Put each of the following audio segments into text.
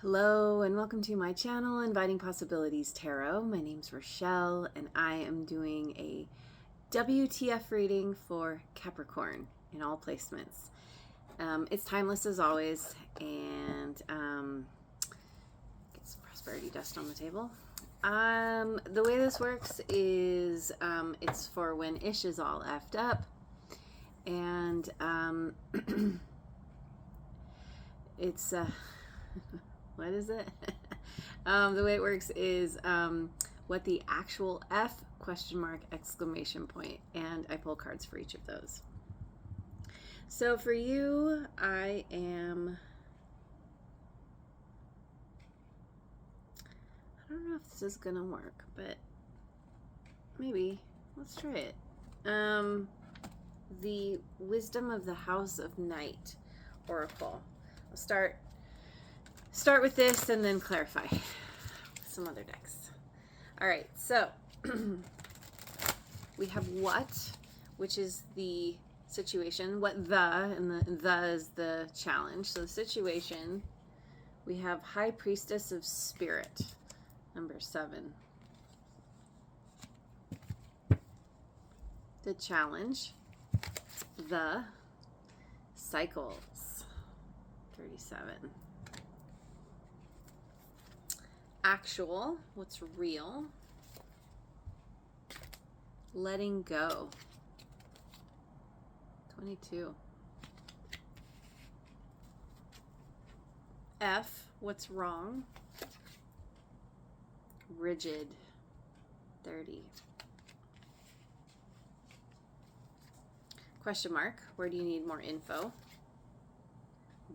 Hello and welcome to my channel, Inviting Possibilities Tarot. My name's Rochelle and I am doing a WTF reading for Capricorn in all placements. It's timeless as always, and get some prosperity dust on the table. The way this works is it's for when ish is all effed up, and it's what is it? The way it works is what the actual F ? Exclamation point, and I pull cards for each of those. So for you, I don't know if this is gonna work, but maybe. Let's try it. The Wisdom of the House of Night Oracle. I'll start with this and then clarify some other decks. All right, so we have what, which is the situation, and the is the challenge. So the situation, we have High Priestess of Spirit, number 7. The challenge, the cycles, 37. Actual, what's real, letting go, 22. F, what's wrong, rigid, 30. Question mark, where do you need more info,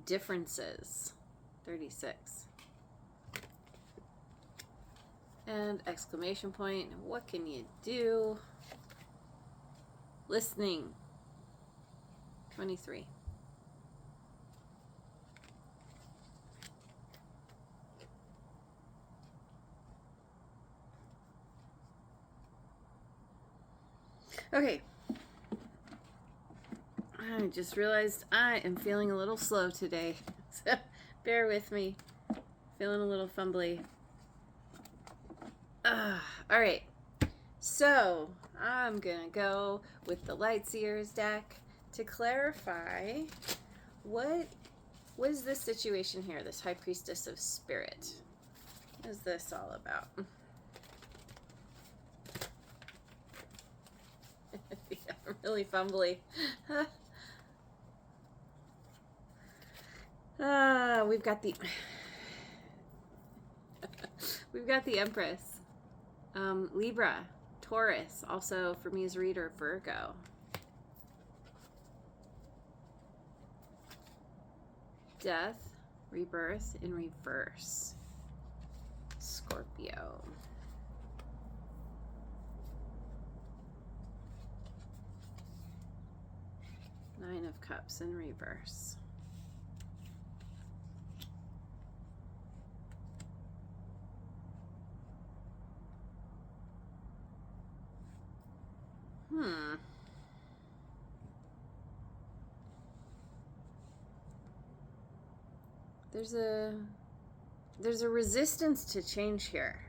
differences, 36. And exclamation point, what can you do? Listening, 23. Okay. I just realized I am feeling a little slow today, so bear with me. Feeling a little fumbly. All right, so I'm gonna go with the Lightseers deck to clarify what is this situation here, this High Priestess of Spirit. What is this all about? Yeah, I'm really fumbly. We've got the Empress. Libra, Taurus, also for me as a reader, Virgo. Death, rebirth in reverse, Scorpio. Nine of Cups in reverse. There's a resistance to change here.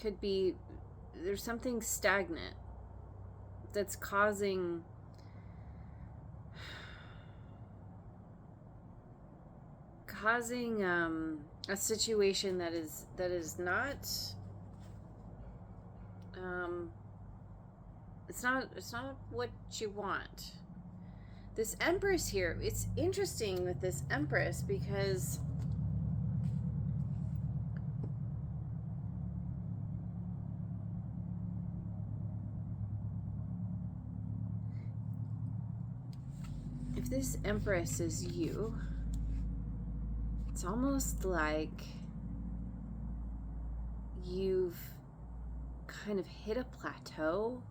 Could be there's something stagnant that's causing a situation that is not it's not what you want. This Empress here, it's interesting with this Empress because if this Empress is you, it's almost like you've kind of hit a plateau.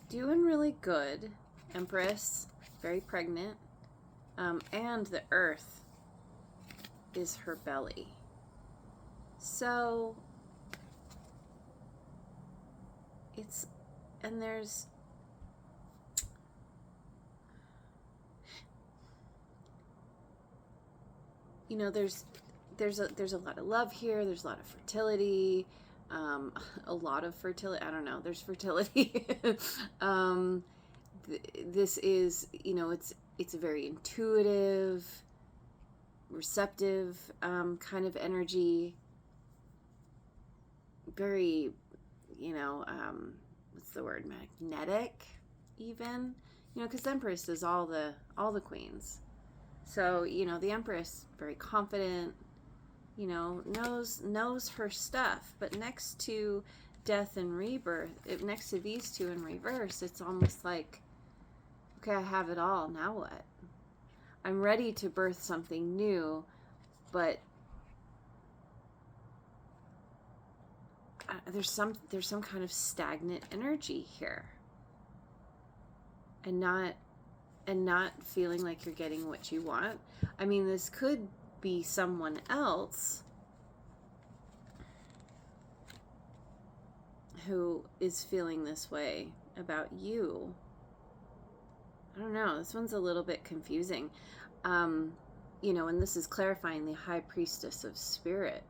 Doing really good, Empress, very pregnant, and the Earth is her belly. So there's you know, there's a lot of love here. There's a lot of fertility, a lot of fertility. I don't know. There's fertility. This is, you know, it's a very intuitive, receptive kind of energy. Very, you know, what's the word? Magnetic, even. You know, because the Empress is all the queens. So, you know, the Empress, very confident, you know, knows her stuff. But next to death and rebirth, next to these two in reverse, it's almost like, okay, I have it all. Now what? I'm ready to birth something new, but there's some kind of stagnant energy here, and not feeling like you're getting what you want. I mean, this could be someone else who is feeling this way about you. I don't know. This one's a little bit confusing. You know, and this is clarifying the High Priestess of Spirit.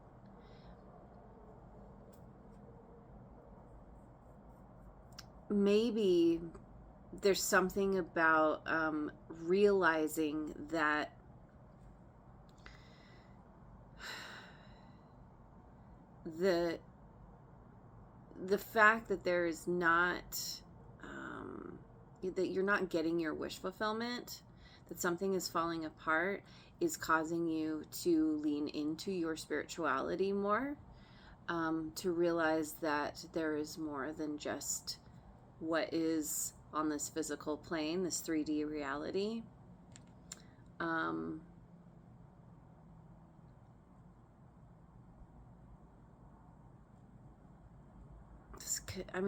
Maybe there's something about realizing that the fact that there is not that you're not getting your wish fulfillment, that something is falling apart, is causing you to lean into your spirituality more, to realize that there is more than just what is on this physical plane, this 3D reality.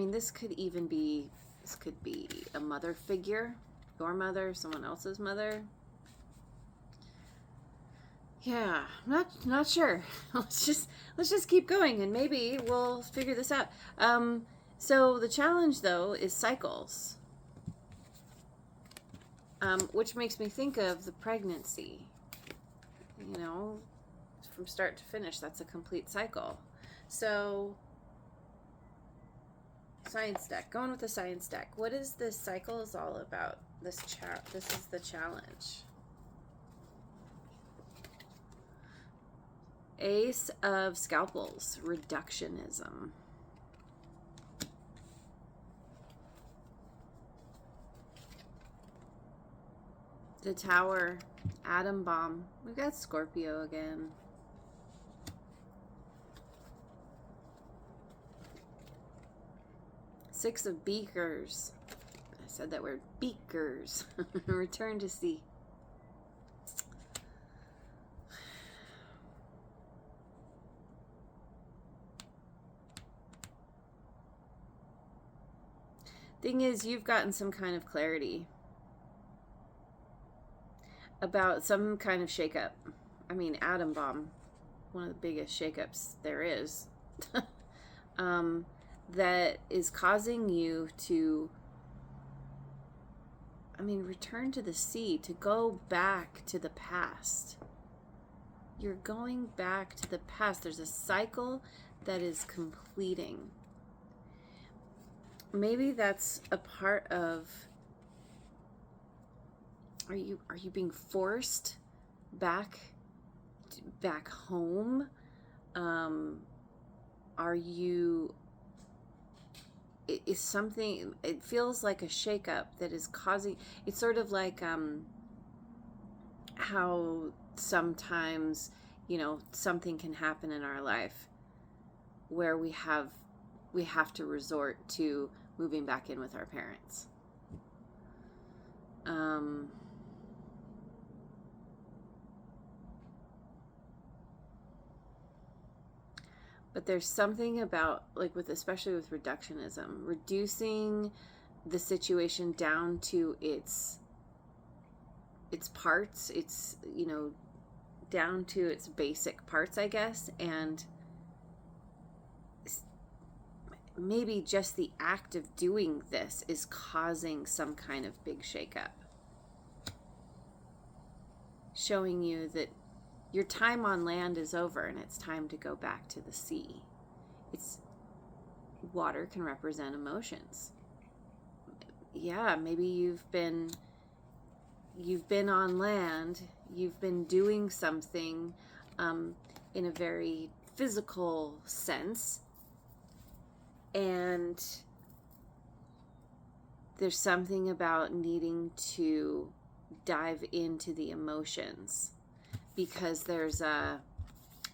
This could even be, this could be a mother figure, your mother, someone else's mother. Yeah, not sure. let's just keep going, and maybe we'll figure this out. So the challenge, though, is cycles, which makes me think of the pregnancy. You know, from start to finish, that's a complete cycle. So, science deck, going with the science deck. What is this cycle is all about? This is the challenge. Ace of Scalpels, reductionism. The Tower, atom bomb. We've got Scorpio again. Six of Beakers. I said that word, beakers. Return to sea. Thing is, you've gotten some kind of clarity about some kind of shakeup. I mean, atom bomb, one of the biggest shakeups there is, that is causing you to, return to the sea, to go back to the past. You're going back to the past. There's a cycle that is completing. Maybe that's a part of, are you being forced back home? Is something, it feels like a shakeup that is causing, it's sort of like how sometimes, something can happen in our life where we have to resort to moving back in with our parents. But there's something about, especially with reductionism, reducing the situation down to its parts, down to its basic parts, I guess, and maybe just the act of doing this is causing some kind of big shakeup. Showing you that Your time on land is over and it's time to go back to the sea. It's water can represent emotions. Yeah, maybe you've been on land, you've been doing something in a very physical sense, and there's something about needing to dive into the emotions, because there's an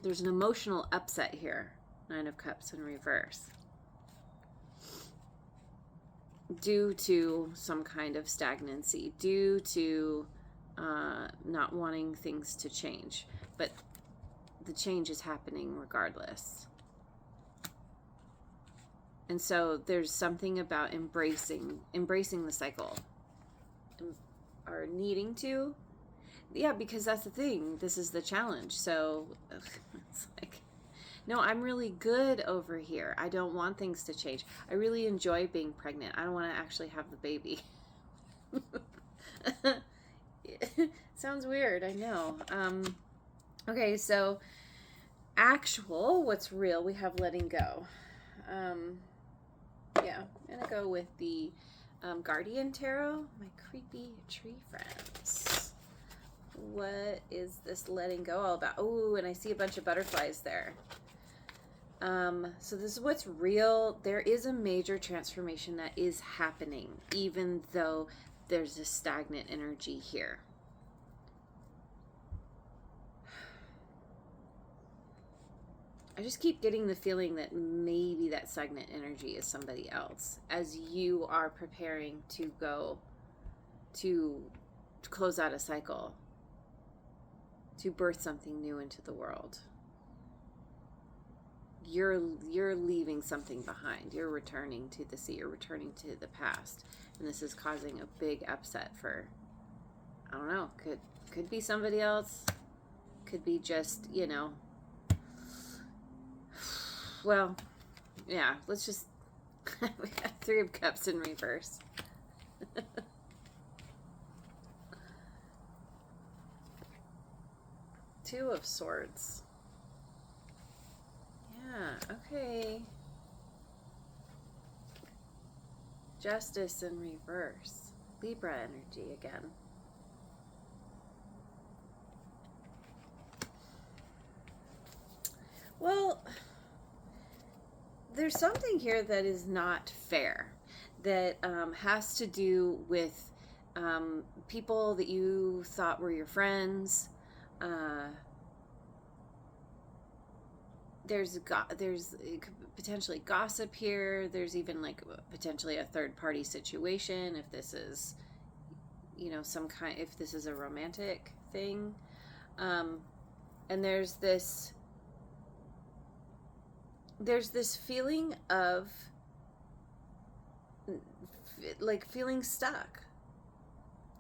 emotional upset here. 9 of Cups in reverse, due to some kind of stagnancy, due to not wanting things to change. But the change is happening regardless. And so there's something about embracing the cycle, or needing to. Yeah, because that's the thing. This is the challenge. So it's like, no, I'm really good over here. I don't want things to change. I really enjoy being pregnant. I don't want to actually have the baby. Sounds weird, I know. Okay, so actual, what's real, we have letting go. Yeah, I'm going to go with the Guardian Tarot, my creepy tree friends. What is this letting go all about? Oh, and I see a bunch of butterflies there. So this is what's real. There is a major transformation that is happening, even though there's a stagnant energy here. I just keep getting the feeling that maybe that stagnant energy is somebody else, as you are preparing to go to close out a cycle, to birth something new into the world. You're leaving something behind. You're returning to the sea. You're returning to the past, and this is causing a big upset for, I don't know, could be somebody else, could be just, you know. Well, yeah, let's just, we got 3 of Cups in reverse. Two of Swords. Yeah, okay. Justice in reverse. Libra energy again. Well, there's something here that is not fair, that has to do with people that you thought were your friends. There's potentially gossip here. There's even like potentially a third party situation, if this is, you know, if this is a romantic thing. And there's this feeling of like feeling stuck.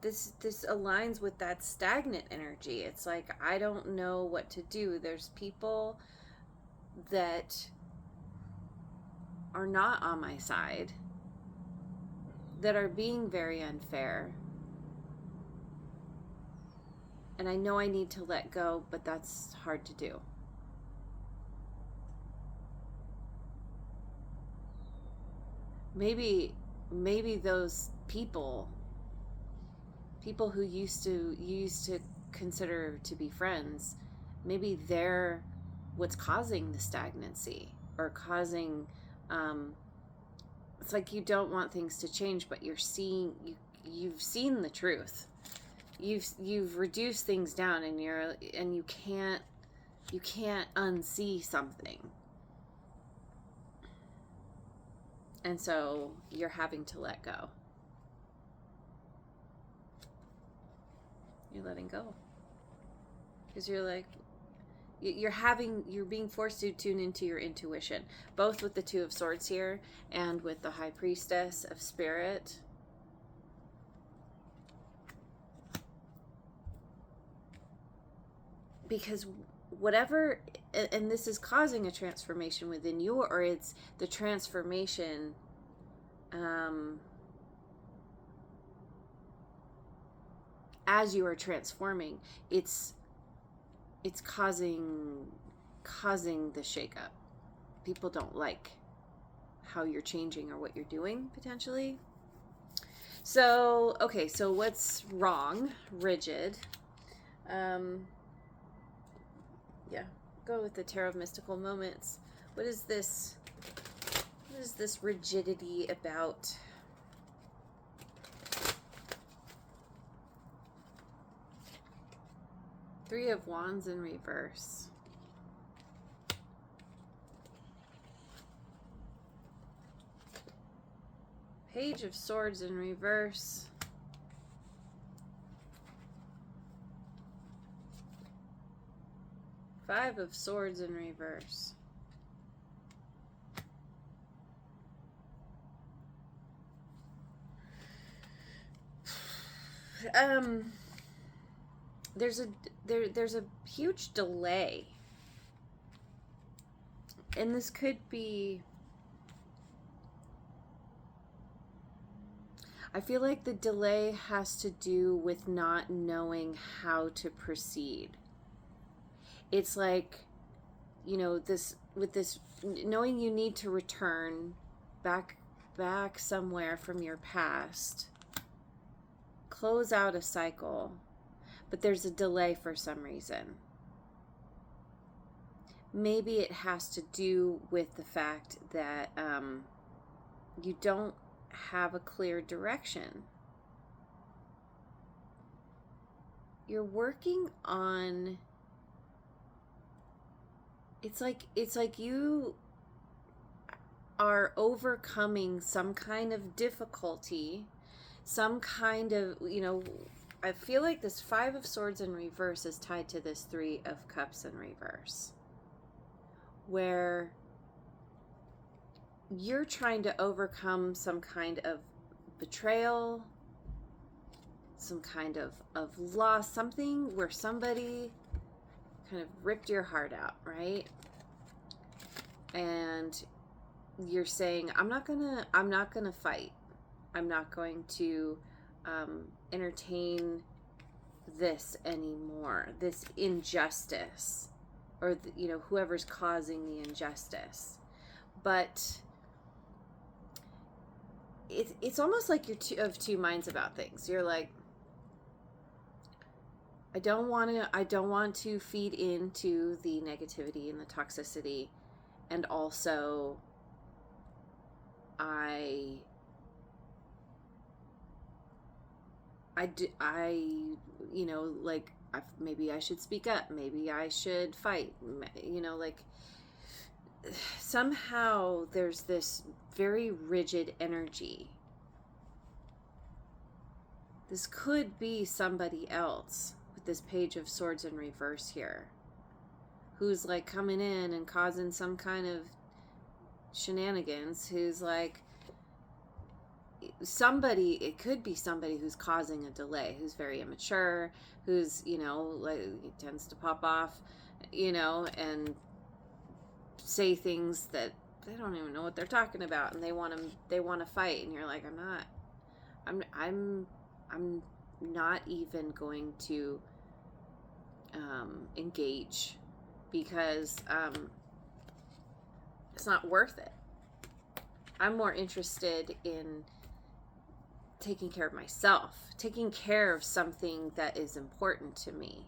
This aligns with that stagnant energy. It's like, I don't know what to do. There's people that are not on my side, that are being very unfair, and I know I need to let go, but that's hard to do. Maybe those people who used to consider to be friends, maybe they're what's causing the stagnancy, or causing it's like you don't want things to change, but you've seen the truth. You've reduced things down, and you can't unsee something. And so you're having to let go. You're letting go. Because you're like, you're being forced to tune into your intuition, both with the 2 of Swords here and with the High Priestess of Spirit. Because whatever, and this is causing a transformation within you, or it's the transformation as you are transforming, it's it's causing the shakeup. People don't like how you're changing or what you're doing, potentially. So, okay, so what's wrong? Rigid. Yeah, go with the Tarot of Mystical Moments. What is this rigidity about? Three of Wands in reverse. Page of Swords in reverse. Five of Swords in reverse. There's a huge delay. And this could be, I feel like the delay has to do with not knowing how to proceed. It's like, you know, knowing you need to return back somewhere from your past, close out a cycle, but there's a delay for some reason. Maybe it has to do with the fact that you don't have a clear direction. You're working on, it's like you are overcoming some kind of difficulty, some kind of, you know, I feel like this Five of Swords in reverse is tied to this Three of Cups in reverse, where you're trying to overcome some kind of betrayal, some kind of loss, something where somebody kind of ripped your heart out, right? And you're saying, I'm not gonna fight. I'm not going to entertain this anymore, this injustice, or you know, whoever's causing the injustice. But it's almost like you're of two minds about things. You're like, I don't want to feed into the negativity and the toxicity, and also you know, like, maybe I should speak up, maybe I should fight, you know, like, somehow there's this very rigid energy. This could be somebody else with this Page of Swords in reverse here, who's like coming in and causing some kind of shenanigans, who's like somebody, it could be somebody who's causing a delay, who's very immature, who's, you know, like, tends to pop off, you know, and say things that they don't even know what they're talking about, and they want to fight, and you're like, I'm not even going to engage, because it's not worth it. I'm more interested in taking care of myself, taking care of something that is important to me.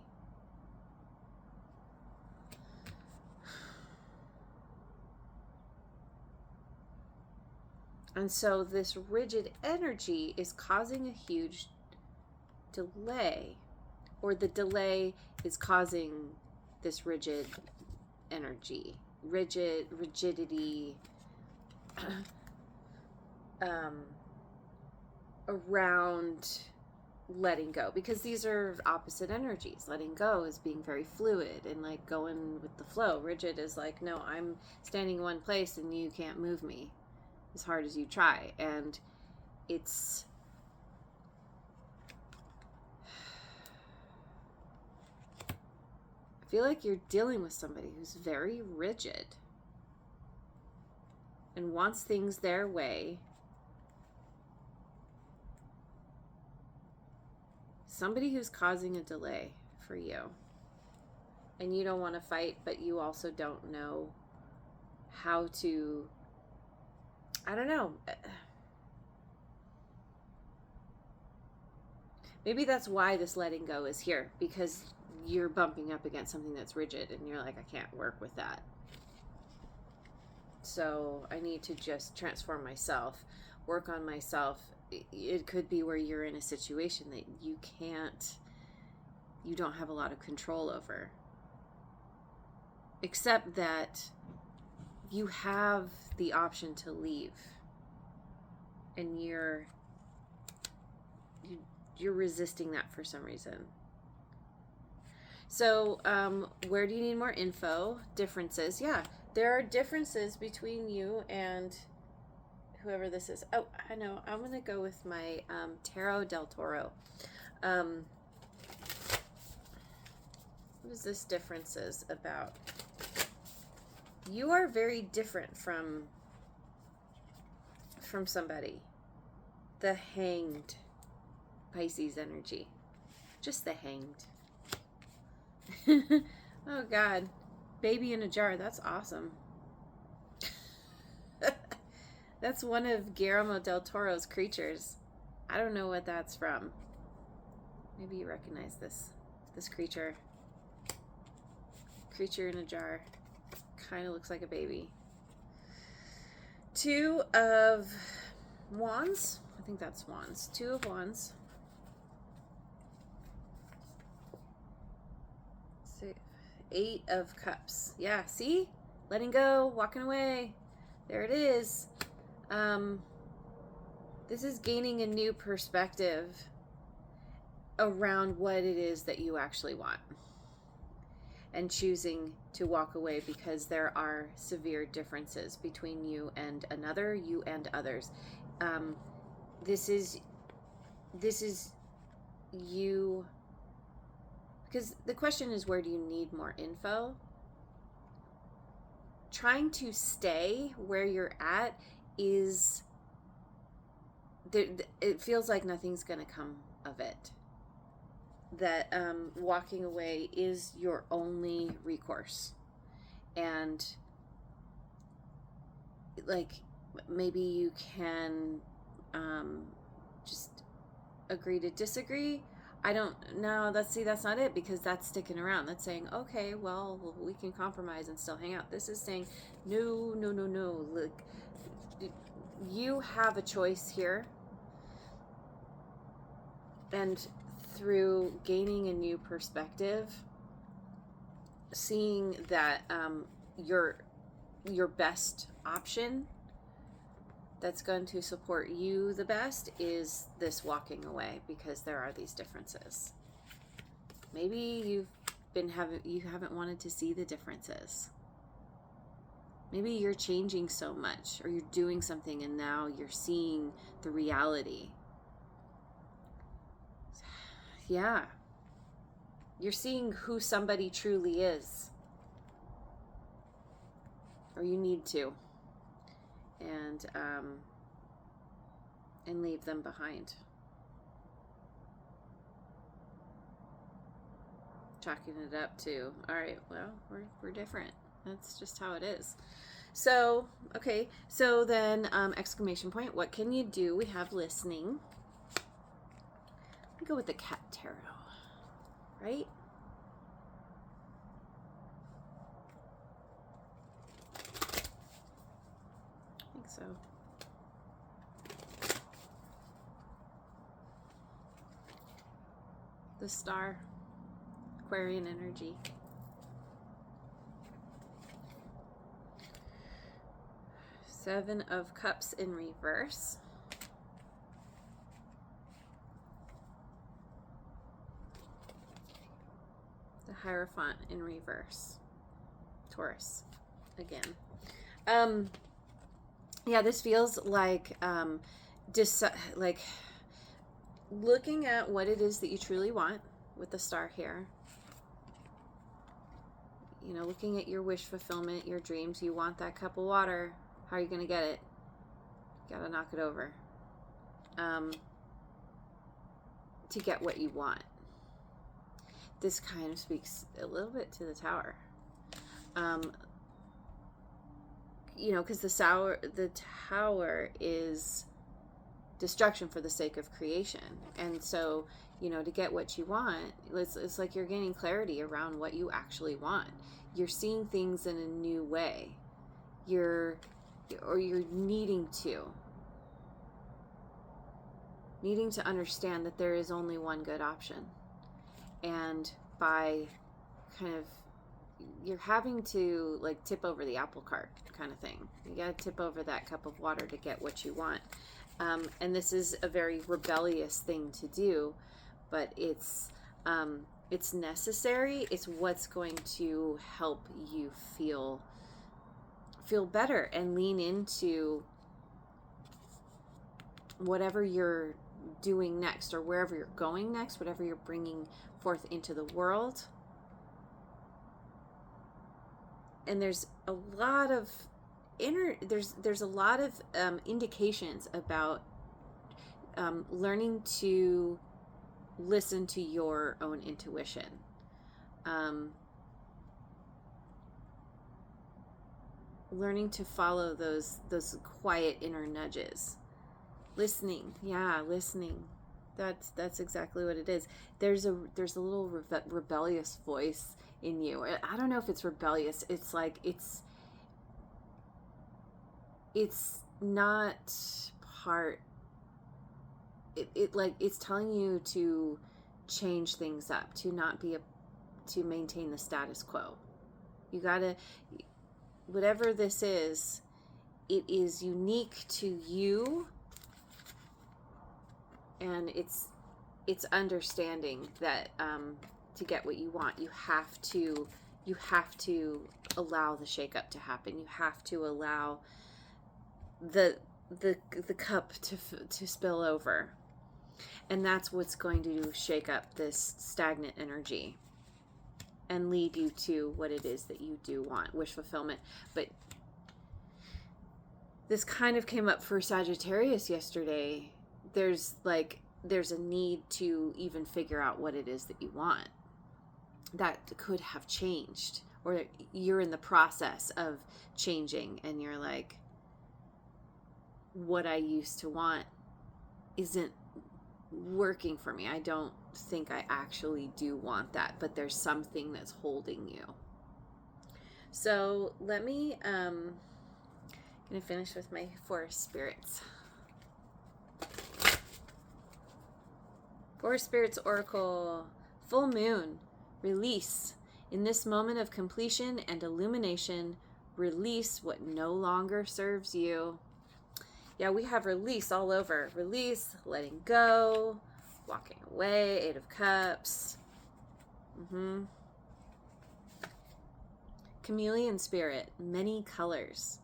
And so this rigid energy is causing a huge delay, or the delay is causing this rigid energy, rigidity around letting go, because these are opposite energies. Letting go is being very fluid and like going with the flow. Rigid is like, no, I'm standing in one place and you can't move me as hard as you try. And it's I feel like you're dealing with somebody who's very rigid and wants things their way. Somebody who's causing a delay for you. and you don't want to fight, but you also don't know how to, I don't know. Maybe that's why this letting go is here, because you're bumping up against something that's rigid and you're like, I can't work with that. So I need to just transform myself, work on myself. It could be where you're in a situation that you don't have a lot of control over. Except that you have the option to leave. And you're resisting that for some reason. So, where do you need more info? Differences. Yeah, there are differences between you and whoever this is. Oh, I know. I'm going to go with my Tarot del Toro. What is this differences about? You are very different from somebody. The Hanged Pisces energy. Just the Hanged. Oh God. Baby in a jar. That's awesome. That's one of Guillermo del Toro's creatures. I don't know what that's from. Maybe you recognize this creature. Creature in a jar. Kind of looks like a baby. Two of Wands. I think that's Wands. Two of Wands. Eight of Cups. Yeah, see? Letting go, walking away. There it is. This is gaining a new perspective around what it is that you actually want. And choosing to walk away because there are severe differences between you and another, you and others. This is you, because the question is, where do you need more info? Trying to stay where you're at is, it feels like nothing's going to come of it. That walking away is your only recourse. And like, maybe you can just agree to disagree. I don't know. That's not it, because that's sticking around. That's saying, okay, well, we can compromise and still hang out. This is saying, no. Look, you have a choice here. And through gaining a new perspective, seeing that your best option that's going to support you the best is this walking away, because there are these differences. Maybe you haven't wanted to see the differences. Maybe you're changing so much, or you're doing something and now you're seeing the reality. Yeah. You're seeing who somebody truly is. Or you need to. And leave them behind. Chalking it up to, all right, well, we're different. That's just how it is. So, okay. So then, exclamation point, what can you do? We have listening. Go with the Cat Tarot, right? I think so. The Star, Aquarian energy. Seven of Cups in reverse. Hierophant in reverse. Taurus again. Yeah, this feels like like looking at what it is that you truly want with the Star here. You know, looking at your wish fulfillment, your dreams. You want that cup of water. How are you going to get it? You gotta knock it over. To get what you want. this kind of speaks a little bit to the Tower. Because the Tower is destruction for the sake of creation. And so, to get what you want, it's like you're gaining clarity around what you actually want. You're seeing things in a new way. You're needing to understand that there is only one good option. And by you're having to like tip over the apple cart kind of thing. You got to tip over that cup of water to get what you want. And this is a very rebellious thing to do, but it's necessary. It's what's going to help you feel better and lean into whatever you're doing next, or wherever you're going next, whatever you're bringing forth into the world. And there's a lot of there's a lot of indications about learning to listen to your own intuition. Learning to follow those quiet inner nudges. Listening. That's exactly what it is. There's a little rebellious voice in you. I don't know if it's rebellious. It's like it's not part. It's telling you to change things up, to maintain the status quo. You gotta, whatever this is, it is unique to you. And it's understanding that to get what you want, you have to allow the shakeup to happen. You have to allow the cup to spill over, and that's what's going to shake up this stagnant energy and lead you to what it is that you do want, wish fulfillment. But this kind of came up for Sagittarius yesterday. There's a need to even figure out what it is that you want. That could have changed, or you're in the process of changing, and you're like, what I used to want isn't working for me. I don't think I actually do want that, but there's something that's holding you. So let me gonna finish with my forest spirits. Forest Spirits Oracle, full moon, release. In this moment of completion and illumination, release what no longer serves you. Yeah, we have release all over. Release, letting go, walking away, 8 of Cups. Chameleon Spirit, many colors.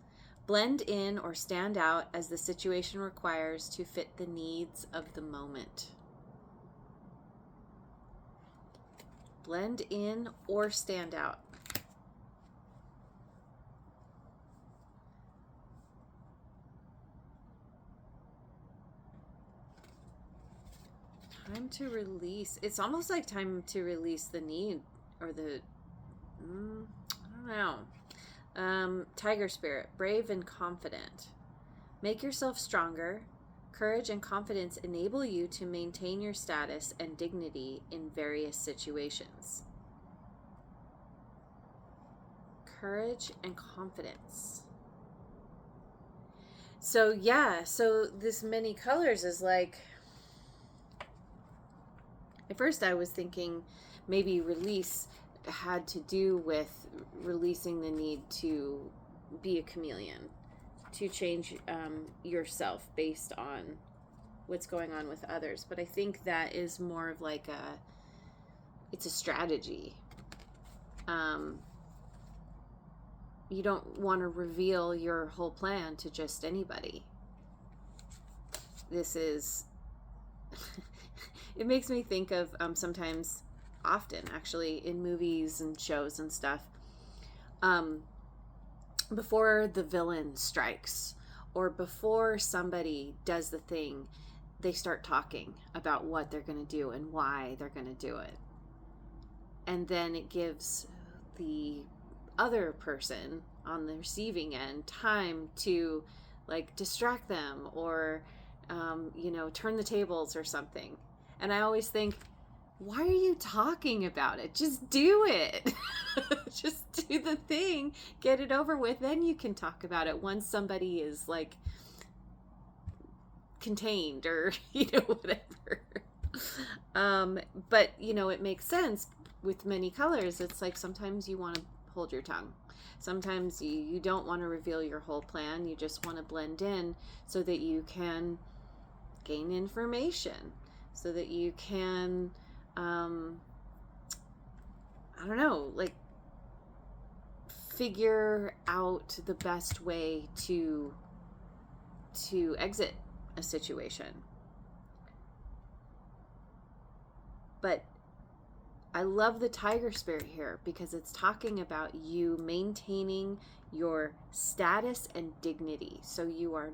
Blend in or stand out as the situation requires to fit the needs of the moment. Blend in or stand out. Time to release. It's almost like time to release the need, or the, I don't know. Tiger Spirit, brave and confident. Make yourself stronger. Courage and confidence enable you to maintain your status and dignity in various situations. Courage and confidence. So this many colors is like, at first I was thinking maybe release had to do with releasing the need to be a chameleon, to change yourself based on what's going on with others. But I think that is more of like it's a strategy. You don't want to reveal your whole plan to just anybody. This is, it makes me think of sometimes, often actually, in movies and shows and stuff, before the villain strikes, or before somebody does the thing, they start talking about what they're going to do and why they're going to do it. and then it gives the other person on the receiving end time to like distract them or turn the tables or something. And I always think, why are you talking about it? Just do it. Just do the thing, get it over with, then you can talk about it once somebody is like contained or whatever. But it makes sense with many colors. It's like sometimes you want to hold your tongue. Sometimes you don't want to reveal your whole plan. You just want to blend in so that you can gain information, so that you can, like figure out the best way to exit a situation. But I love the tiger spirit here because it's talking about you maintaining your status and dignity. So you are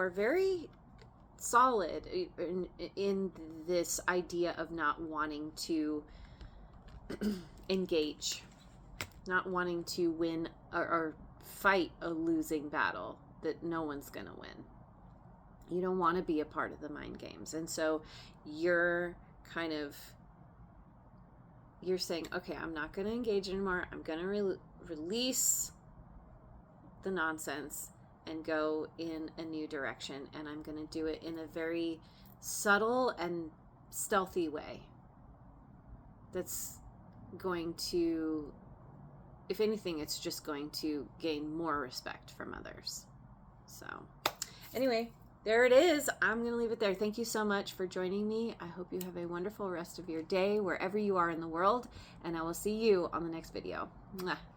very solid in this idea of not wanting to engage, not wanting to win or fight a losing battle that no one's going to win. You don't want to be a part of the mind games. And so you're saying, okay, I'm not going to engage anymore. I'm going to release the nonsense and go in a new direction. And I'm going to do it in a very subtle and stealthy way that's going to, if anything, it's just going to gain more respect from others. So anyway, there it is. I'm going to leave it there. Thank you so much for joining me. I hope you have a wonderful rest of your day wherever you are in the world, and I will see you on the next video. Mwah.